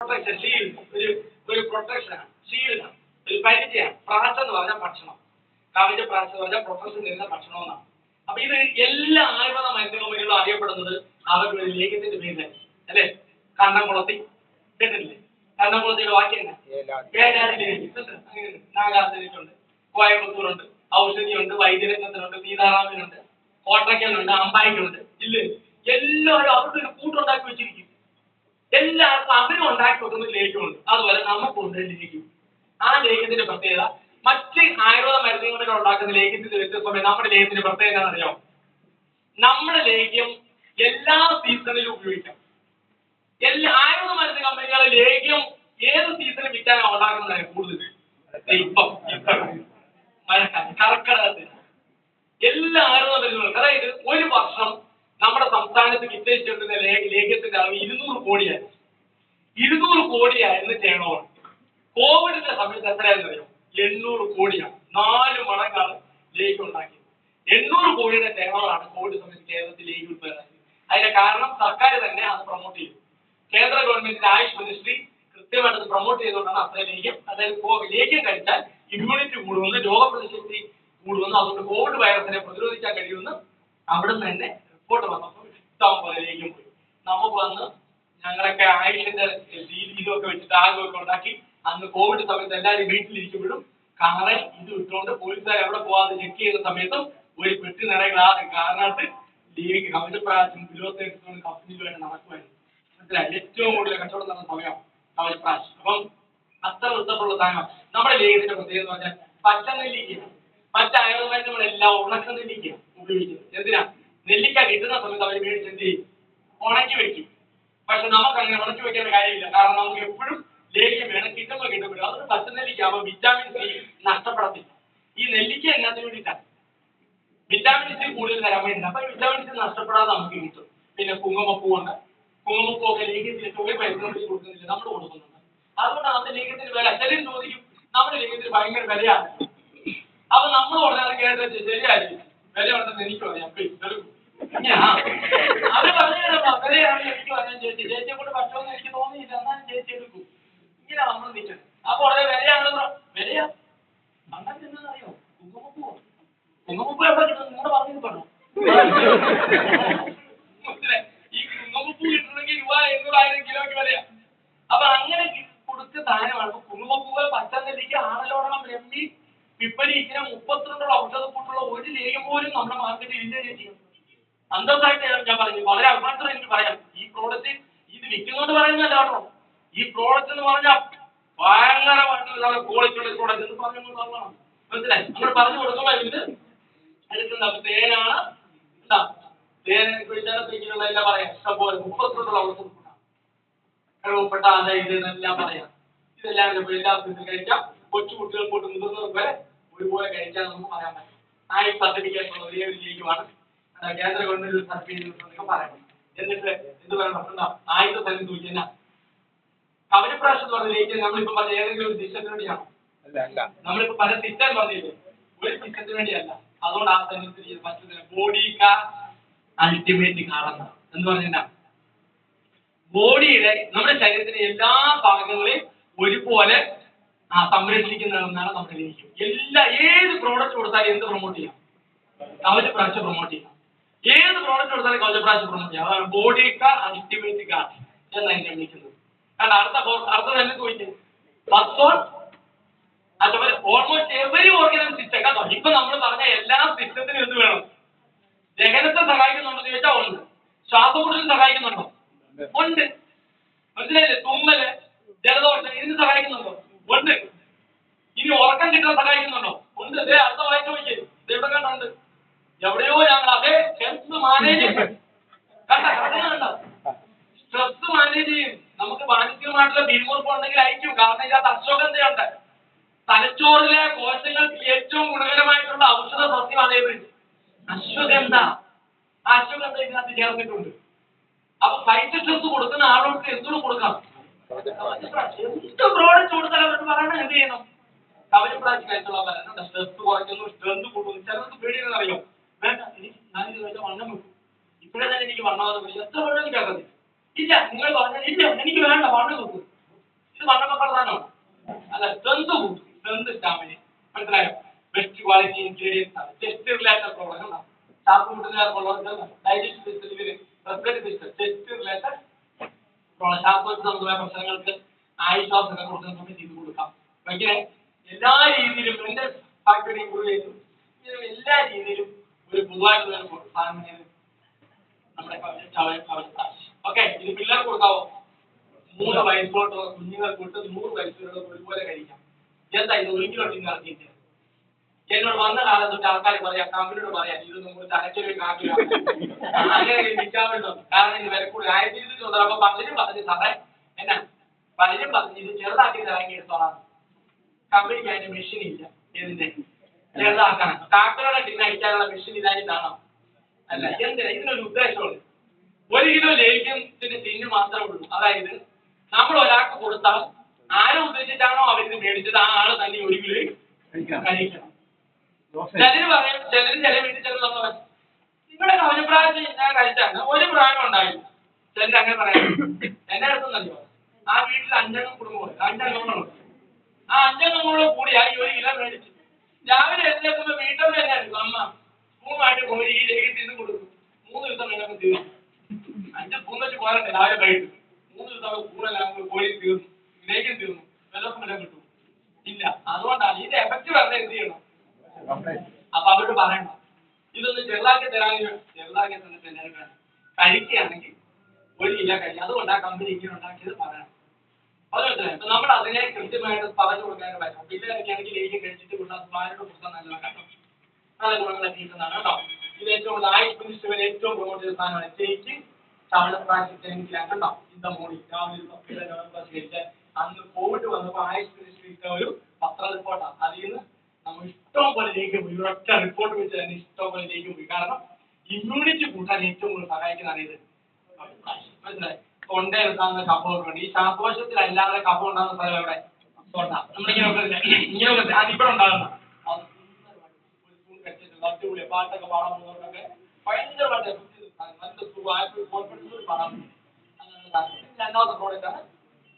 Protection shield ഒരു പ്രൊട്ടക്ഷനാണ്, ഷീൽഡാണ്, ഒരു പരിചയമാണ്. പ്രാശം എന്ന് പറഞ്ഞാൽ ഭക്ഷണം, കവിജ പ്രാശം എന്ന് പറഞ്ഞാൽ പ്രൊട്ടക്ഷൻ തരുന്ന ഭക്ഷണം എന്നാണ്. അപ്പൊ ഇത് എല്ലാ ആയുർവേദ മരുന്നുകളും അറിയപ്പെടുന്നത് അവരുടെ ഒരു ലേഖ്യത്തിന്റെ പേരിലാണ് അല്ലെ. കണ്ണംകുളത്തി കേട്ടില്ലേ? കണ്ണംകുളത്തിയുടെ വാക്യം നാഗാർജുനുണ്ട്, കോയമ്പത്തൂരുണ്ട്, ഔഷധിയുണ്ട്, വൈദ്യരത്നത്തിനുണ്ട്, സീതാറാമനുണ്ട്, കോട്ടയ്ക്കലുണ്ട്, അമ്പായിക്കുണ്ട് ഇല്ലേ. എല്ലാവരും അവർക്ക് ഒരു കൂട്ടുണ്ടാക്കി വെച്ചിരിക്കും. എല്ലാവർക്കും അവരും ഉണ്ടാക്കി വെക്കുന്ന ലേഖ്യമുണ്ട്. അതുപോലെ നമുക്കുണ്ട് ലേഖ്യം. ആ ലേഖ്യത്തിന്റെ പ്രത്യേകത മറ്റ് ആയുർവേദ മരുന്നുകളിൽ ഉണ്ടാക്കുന്ന ലേഖ്യത്തിന്റെ വ്യത്യസ്തമായി നമ്മുടെ ലേഖ്യത്തിന്റെ പ്രത്യേകത എന്താണെന്നറിയാമോ? നമ്മുടെ ലേഖ്യം എല്ലാ സീസണിലും ഉപയോഗിക്കാം. എല്ലാ ആയുർവേദ മരുന്ന് കമ്പനികളെ ലേഖ്യം ഏത് സീസണിൽ വിൽക്കാനാണ് ഉണ്ടാക്കുന്നതാണ് കൂടുതൽ. ഇപ്പം മഴക്കാലം കർക്കിടകത്തിന് എല്ലാ ആയുർവേദ മരുന്നുകളും, അതായത് ഒരു വർഷം നമ്മുടെ സംസ്ഥാനത്ത് വിറ്റഴിച്ചിട്ടുള്ള ലേഖ്യത്തിന്റെ അളവ് 200 കോടിയായിരുന്നു. 200 കോടിയായിരുന്നു ടേണോവർ. കോവിഡിന്റെ സമയത്ത് എത്രയാണെന്ന് അറിയാം? 800 കോടിയാണ്. 4 മടങ്ങാണ് ലേഖ്യം ഉണ്ടാക്കിയത്. 800 കോടിയുടെ ടേണോവറാണ് കോവിഡ് സമയത്ത് കേരളത്തിൽ ലേഖ്യം ഉൾപ്പെടുന്നത്. അതിന്റെ കാരണം സർക്കാർ തന്നെ അത് പ്രൊമോട്ട് ചെയ്തു. കേന്ദ്ര ഗവൺമെന്റിന്റെ ആയുഷ് മിനിസ്ട്രി കൃത്യമായിട്ട് അത് പ്രൊമോട്ട് ചെയ്തുകൊണ്ടാണ് അത്രയും ലേഖ്യം. അതായത് ലേഖ്യം കഴിച്ചാൽ ഇമ്മ്യൂണിറ്റി കൂടുമെന്ന്, രോഗപ്രതിശക്തി കൂടുമെന്ന്, അതുകൊണ്ട് കോവിഡ് വൈറസിനെ പ്രതിരോധിക്കാൻ കഴിയുമെന്ന് അവിടുന്ന് തന്നെ റിപ്പോർട്ട് വന്നപ്പോൾ ഇഷ്ടം പോലെ ലേഖ്യം പോയി. നമുക്ക് വന്ന് ഞങ്ങളൊക്കെ ആയുഷിന്റെ ഇതൊക്കെ വെച്ചിട്ട് ആഗമൊക്കെ ഉണ്ടാക്കി അന്ന് കോവിഡ് സമയത്ത് എല്ലാവരും വീട്ടിലിരിക്കുമ്പോഴും കാറിൽ ഇത് ഇട്ടുകൊണ്ട് പോലീസുകാർ എവിടെ പോകാതെ ചെക്ക് ചെയ്യുന്ന സമയത്തും ഒരു പെട്ടി നിറയെ കാറിനകത്ത് ലേഖ്യം കവചപ്രാശം ബിലോത്തെ എടുത്തുകൊണ്ട് കമ്പനിയിലുമായിട്ട് നടക്കുമായിരുന്നു. മനസ്സിലായി? ഏറ്റവും കൂടുതൽ കച്ചവടം നടന്ന സമയം കവചപ്രാശം. അപ്പം അത്ര വൃത്തമുള്ള സാധനം. നമ്മുടെ ലേഖ്യത്തിന്റെ പ്രത്യേകത എന്ന് പറഞ്ഞാൽ പച്ച നെല്ലിക്ക. മറ്റ് ആയുർവേദ മരുന്നുകളെല്ലാം ഉണക്ക നെല്ലിക്ക ഉപയോഗിക്കുന്നത്. എന്തിനാ? നെല്ലിക്ക കിട്ടുന്ന സമയത്ത് അവർ മേടിച്ച് എന്ത് ചെയ്യും? ഉണക്കി വെക്കും. പക്ഷെ നമുക്ക് അങ്ങനെ ഉണക്കി വെക്കേണ്ട കാര്യമില്ല. കാരണം നമുക്ക് എപ്പോഴും ലേഖ്യം വേണം, കിട്ടുമ്പോൾ കിട്ടുമ്പോൾ. അതൊരു പച്ച നെല്ലിക്കാകുമ്പോൾ വിറ്റാമിൻ സി നഷ്ടപ്പെടത്തില്ല. ഈ നെല്ലിക്ക എന്നാത്തിന് വേണ്ടിയിട്ടാണ്? വിറ്റാമിൻ സി കൂടുതൽ തരാൻ വേണ്ടിയിട്ട്. അപ്പൊ വിറ്റാമിൻ സി നഷ്ടപ്പെടാതെ നമുക്ക് കിട്ടും. പിന്നെ കുങ്കുമപ്പൂവുണ്ട്. കുങ്കുമപ്പൂവൊക്കെ ലേഖ്യത്തിൽ ഒരു മരുന്ന് കൊടുക്കുന്നില്ല, നമ്മൾ കൊടുക്കുന്നുണ്ട്. അതുകൊണ്ടാണ് നമ്മുടെ ലേഖ്യത്തിന് വില. ചിലരും ചോദിക്കും നമ്മുടെ ലേഖ്യത്തിന് ഭയങ്കര വിലയാണ്. അപ്പൊ നമ്മൾ പറഞ്ഞാൽ കേട്ടത് ശരിയായിരിക്കും. വില ഉണ്ടെന്ന് എനിക്ക് പറയാം. അവര് പറഞ്ഞു വിലയാണ് എനിക്ക് പറയാൻ ചേച്ചി. ചേച്ചിയെ കൊണ്ട് പറ്റുമെന്ന് എനിക്ക് തോന്നിയില്ല, എന്നാലും ചേച്ചി എടുക്കും. ഇങ്ങനെ നമ്മൾ നിൽക്കുന്നത്. അപ്പൊ ഉടനെ വിലയാണെന്ന് വിലയാ അങ്ങനെ എന്താണെന്നറിയോ? കുങ്കുമപ്പൂ. കുങ്കുമപ്പൂ എവിടെ കിട്ടും? നിങ്ങളുടെ പറഞ്ഞു പറഞ്ഞു. ഈ കുങ്കുമപ്പൂ കിട്ടണമെങ്കിൽ $200,000 കിലോയ്ക്ക് വിലയാ. അപ്പൊ അങ്ങനെ കൊടുത്ത സാധനമാണ് കുങ്കുമപ്പൂവ്. പച്ചനെല്ലിക്ക് ആണലോടണം രമ്പി പിപ്പലി ഇങ്ങനെ 32 ഔഷധക്കൂട്ടുള്ള ഒരു ലേഖ്യം പോലും നമ്മുടെ മാർക്കറ്റിൽ ഇല്ല ചേച്ചി. അന്തസ്സായിട്ട് ഞാൻ പറഞ്ഞു, വളരെ അഭിമാനത്തോടെ എനിക്ക് പറയാം. ഈ പ്രോഡക്റ്റ് ഇത് വിൽക്കുന്നോണ്ട് പറയുന്നതല്ല കേട്ടോ. ഈ പ്രോഡക്റ്റ് എന്ന് പറഞ്ഞാൽ ഭയങ്കരമായിട്ടുള്ള ക്വാളിറ്റി ഉള്ള പ്രോഡക്റ്റ് എന്ന് പറഞ്ഞു. മനസ്സിലായി? നമ്മൾ പറഞ്ഞു കൊടുക്കുമ്പോൾ ഇത് എടുക്കുന്ന തേനാണ്. എന്താ തേനെ കുഴിച്ചാലുള്ള എല്ലാം പറയാം. ഇഷ്ടംപോലെ 32 ഔഷധക്കൂട്ടാണ്. കഴിവപ്പെട്ട ഇത് എല്ലാം പറയാം. ഇതെല്ലാം എല്ലാ സ്ഥലത്തും കഴിക്കാം. കൊച്ചു കുട്ടികൾ കൊണ്ട് മുതിർന്നവർ വരെ ഒരുപോലെ കഴിക്കാൻ നമുക്ക് പറയാൻ പറ്റും. ആയി സർട്ടിഫിക്കേഷൻ ഉള്ള ഒരേ ഒരു ലീഗുമാണ് കേന്ദ്ര ഗവൺമെന്റ് സർട്ടിഫിക്കറ്റ് പറയാം. എന്നിട്ട് എന്ത് പറയണം? ആയുധ സ്ഥലം സൂചന കവചപ്രാശം എന്ന് പറഞ്ഞ ലേഖ്യം നമ്മളിപ്പോ പറഞ്ഞ ഏതെങ്കിലും ഒരു സിസ്റ്റത്തിന് വേണ്ടിയാണോ? നമ്മളിപ്പോ പല സിസ്റ്റം പറഞ്ഞില്ലേ, ഒരു സിസ്റ്റത്തിന് വേണ്ടിയല്ല. അതുകൊണ്ട് ആ സ്ഥലത്ത് മറ്റു ബോഡി അൾട്ടിമേറ്റ് കാരണം എന്ന് പറഞ്ഞാൽ ബോഡിയുടെ നമ്മുടെ ശരീരത്തിലെ എല്ലാ ഭാഗങ്ങളെയും ഒരുപോലെ സംരക്ഷിക്കുന്നതെന്നാണ് നമ്മുടെ ലേഖ്യം. ഏത് പ്രോഡക്റ്റ് കൊടുത്താലും എന്ത് പ്രൊമോട്ട് ചെയ്യാം? കവചപ്രാശം പ്രൊമോട്ട് ചെയ്യാം. ഏത് പ്രോഡക്റ്റ് കൊടുത്താലും കവചപ്രാശം പ്രൊമോട്ട് ചെയ്യാം. അതാണ് ബോഡി അൾട്ടിമേറ്റ് ഗാർഡ് എന്നാണ് എന്നെ വിളിക്കുന്നത്. കാരണം അടുത്ത തന്നെ ചോദിക്കും അതുപോലെ ഓൾമോസ്റ്റ് എവരി ഓർഗനൈസ് സിസ്റ്റം കേട്ടോ. ഇപ്പൊ നമ്മൾ പറഞ്ഞ എല്ലാ സിസ്റ്റത്തിനും എന്ത് വേണം? ദഹനത്തെ സഹായിക്കുന്നുണ്ടോ ചോദിച്ചാൽ ഉണ്ട്. ശ്വാസമുട്ടലിന് സഹായിക്കുന്നുണ്ടോ? ഉണ്ട്. മനസ്സിലായില്ലേ? തുമ്മല്, ജലദോഷം ഇതിന് സഹായിക്കുന്നുണ്ടോ? ഉണ്ട്. ഇനി ഉറക്കം കിട്ടാൻ സഹായിക്കുന്നുണ്ടോ? ഉണ്ട്. അടുത്ത വായിച്ചു നോക്കിയേ, എവിടെ കണ്ടുണ്ട്? എവിടെയോ ഞങ്ങൾ അതേ ഹെൽത്ത് മാനേജ് കണ്ടോ? സ്ട്രെസ് മാനേജ് ചെയ്യും. നമുക്ക് മാനസികമായിട്ടുള്ള പിരിമുറുക്കം ഉണ്ടെങ്കിൽ അയക്കും. കാരണം ഇതിനകത്ത് അശ്വഗന്ധയുണ്ട്. തലച്ചോറിലെ കോശങ്ങൾക്ക് ഏറ്റവും ഗുണകരമായിട്ടുള്ള ഔഷധ സസ്യമാണ് ഏത്? അശ്വഗന്ധ. ആ അശ്വഗന്ധ ഇതിനകത്ത് ചേർന്നിട്ടുണ്ട്. അപ്പൊ സൈറ്റ് സ്ട്രെസ് കൊടുക്കുന്ന ആളുകൾക്ക് എന്തും കൊടുക്കാം. പ്രോഡക്റ്റ് കൊടുത്താൽ അവർക്ക് പറയണം എന്ത് ചെയ്യണം? കവചപ്രാശം കഴിച്ചുള്ള പറയുന്നുണ്ട്. സ്ട്രെസ് കുറയ്ക്കുന്നു, സ്ട്രെങ്ത് കൂട്ടുന്നു. ചിലർക്ക് പേടിയെന്ന് അറിയോ? വേണ്ട, എനിക്ക് ഞാനിത് കഴിച്ചാൽ വണ്ണം വെക്കും. ഇപ്പോഴേ തന്നെ എനിക്ക് വണ്ണമാകുന്ന എത്ര വണ്ണം എനിക്ക് അറിയത്തില്ല. ഇല്ല, നിങ്ങൾ പറഞ്ഞാൽ ഇല്ല എനിക്ക് വേണ്ട വണ്ണം വെക്കും. ഇത് വണ്ണൊക്കെ പ്രധാനമാണ്. അല്ല സ്ട്രെങ്ത് കൂട്ടും, സ്ട്രെങ്ത് സ്റ്റാമിന മനസ്സിലായോ. ബെസ്റ്റ് ക്വാളിറ്റി ഇൻഗ്രീഡിയൻസ് ആണ്. ചെസ്റ്റ് റിലേറ്റഡ് പ്രോബ്ലം ഉണ്ടാവും. ശ്വാസം മുട്ടുന്നവർക്കുള്ളവർക്ക് ഡൈജസ്റ്റീവ് സിസ്റ്റത്തിൽ റെസ്പിറേറ്ററി സിസ്റ്റം ചെസ്റ്റ് റിലേറ്റഡ് ശ്വാസകോശ സംബന്ധമായ പ്രശ്നങ്ങൾക്ക് ആശ്വാസമൊക്കെ കൊടുക്കുന്ന സമയത്ത് ഇത് കൊടുക്കാം. ഇങ്ങനെ എല്ലാ രീതിയിലും മെന്റൽ ഫാക്ടറി ഇമ്പ്രൂവ് ചെയ്തു. എല്ലാ രീതിയിലും ഒരു പൊതുവായിട്ടുള്ള സാധനം നമ്മുടെ ഓക്കെ. ഇത് പിള്ളേർക്ക് കൊടുക്കാവോ? 3 വയസ്സോട്ടുള്ള കുഞ്ഞുങ്ങൾക്ക് തൊട്ട് 100 വയസ്സുള്ള ഒരുപോലെ കഴിക്കാം. എന്താ ഇത് ഒരിക്കലും ഇറക്കിയിട്ട് എന്നോട് വന്ന കാലം തൊട്ട് ആൾക്കാർ പറയാം, കമ്പനിയോട് പറയാം, ഇത് നമുക്ക് തലച്ചൊരു കാട്ടി അങ്ങനെ വിൽക്കാമല്ലോ. കാരണം ഇത് വില കൂടി 1200 അപ്പൊ പലരും പറഞ്ഞു സാറേ എന്നാ പലരും പറഞ്ഞു ഇത് ചെറുതാക്കി ഇറങ്ങി എടുത്തോളാം. കമ്പനിക്ക് അതിന്റെ മെഷീൻ ഇല്ല. ഇതിന്റെ ചെറുതാക്കണം കാക്കയുടെ ടിന്ന് അടിക്കാനുള്ള മെഷീൻ ഇതായിട്ടാണോ? അല്ല, എന്തിനാ? ഇതിനൊരു ഉദ്ദേശമുണ്ട്. 1 കിലോ ലേഖ്യത്തിന്റെ ടിന്ന് മാത്രമേ ഉള്ളൂ. അതായത് നമ്മൾ ഒരാൾക്ക് കൊടുത്താൽ ആരെ ഉദ്ദേശിച്ചാണോ അവരിത് മേടിച്ചത് ആ ആള് തന്നെ 1 കിലോ കഴിക്കണം. ചിലര് പറയും, ചിലര് ചില വീട്ടിൽ ചെന്ന് നമ്മൾ നിങ്ങളുടെ ഒരു പ്രാവശ്യം ഞാൻ കഴിച്ചാണ് ഒരു പ്രായം ഉണ്ടായില്ല. ചിലര് അങ്ങനെ പറയാം. എന്റെ അടുത്തൊന്നല്ലോ ആ വീട്ടിൽ 5 കുടുംബമുണ്ട്, 5 അംഗങ്ങളുണ്ട്. ആ 5 അംഗങ്ങളോട് കൂടിയാ ഈ 1 കിലോ മേടിച്ചു. രാവിലെ എഴുന്നേൽക്കുമ്പോൾ വീട്ടമ്മ തന്നെ എടുക്കും. അമ്മ സ്പൂണുമായിട്ട് പോയി ഈ ലേഖ്യം തിന്ന് കൊടുക്കും. 3 ദിവസം കഴിഞ്ഞപ്പോൾ തീർന്നു. 5 സ്പൂൺ വെച്ച് പോരട്ടെ രാവിലെ വൈകിട്ട് 3 ദിവസം സ്പൂണെല്ലാം പോയി തീർന്നു. ലേഖ്യം തീർന്നു. വെള്ളം കിട്ടും ഇല്ല. അതുകൊണ്ടാണ് ഇതിന്റെ എഫക്റ്റ് പറഞ്ഞാൽ എന്ത് ചെയ്യണം? അപ്പൊ അവരോട് പറയണം ഇതൊന്ന് ചെറുതാക്കി തരാമെങ്കിൽ ചെറുതാക്കി തന്നിട്ട് എല്ലാവരും വേണം കഴിക്കുകയാണെങ്കിൽ 1 കിലോ കഴിയും. അതുകൊണ്ട് ആ കമ്പനി ഇങ്ങനെ ഉണ്ടാക്കിയത് പറയണം. അതുപോലെ ഇപ്പൊ നമ്മൾ അതിനെ കൃത്യമായിട്ട് പറഞ്ഞു കൊടുക്കാനും പറ്റും. പിള്ളേരൊക്കെ ആണെങ്കിൽ ലേഖ്യം കഴിച്ചിട്ട് ഗുണമാരുടെ പുസ്തകം നല്ലതാണ് കേട്ടോ. നല്ല ഗുണങ്ങളൊക്കെ കിട്ടുന്നതാണ് കേട്ടോ. ഇത് ഏറ്റവും കൂടുതൽ ആയുഷ് മിനിസ്റ്റർ ഏറ്റവും പ്രൊമോട്ട് ചെയ്ത സാധനമാണ് ചേക്ക് ചവളപ്രാശിക്കാണ് കേട്ടോ. ഇന്ന മോർണിംഗ് രാവിലെ കഴിച്ചാൽ അന്ന് കോവിഡ് വന്നപ്പോൾ ആയുഷ് മിനിസ്റ്റർ ഇട്ട ഒരു പത്ര റിപ്പോർട്ടാണ്. അതിൽ നിന്ന് നമ്മൾ ഇഷ്ടം പോലെ ലേക്ക് പോയി. ഒറ്റ റിപ്പോർട്ട് വെച്ച് തന്നെ ഇഷ്ടം പോലെ ലേക്ക് പോയി. കാരണം ഇമ്മ്യൂണിറ്റി കൂട്ടാൻ ഏറ്റവും കൂടുതൽ സഹായിക്കുന്നതാണ് ഇത്. മനസ്സിലായി? തൊണ്ട എടുക്കാവുന്ന കഫമൊക്കെ ഉണ്ട്. ഈ ശ്വാസകോശത്തിലല്ലാതെ കഫം ഉണ്ടാകുന്ന സ്ഥലം എവിടെ? തൊണ്ട. നമ്മളിങ്ങനെ അതിവിടെ ഉണ്ടാകുന്ന അടിപൊളി പാട്ടൊക്കെ പാടാൻ പോകുന്നവർക്കൊക്കെ ഭയങ്കരമായിട്ട് നല്ല സുഖം കോൺഫിഡൻസ് പാടാൻ. രണ്ടാമത്തെ പ്രോഡക്റ്റ് ആണ്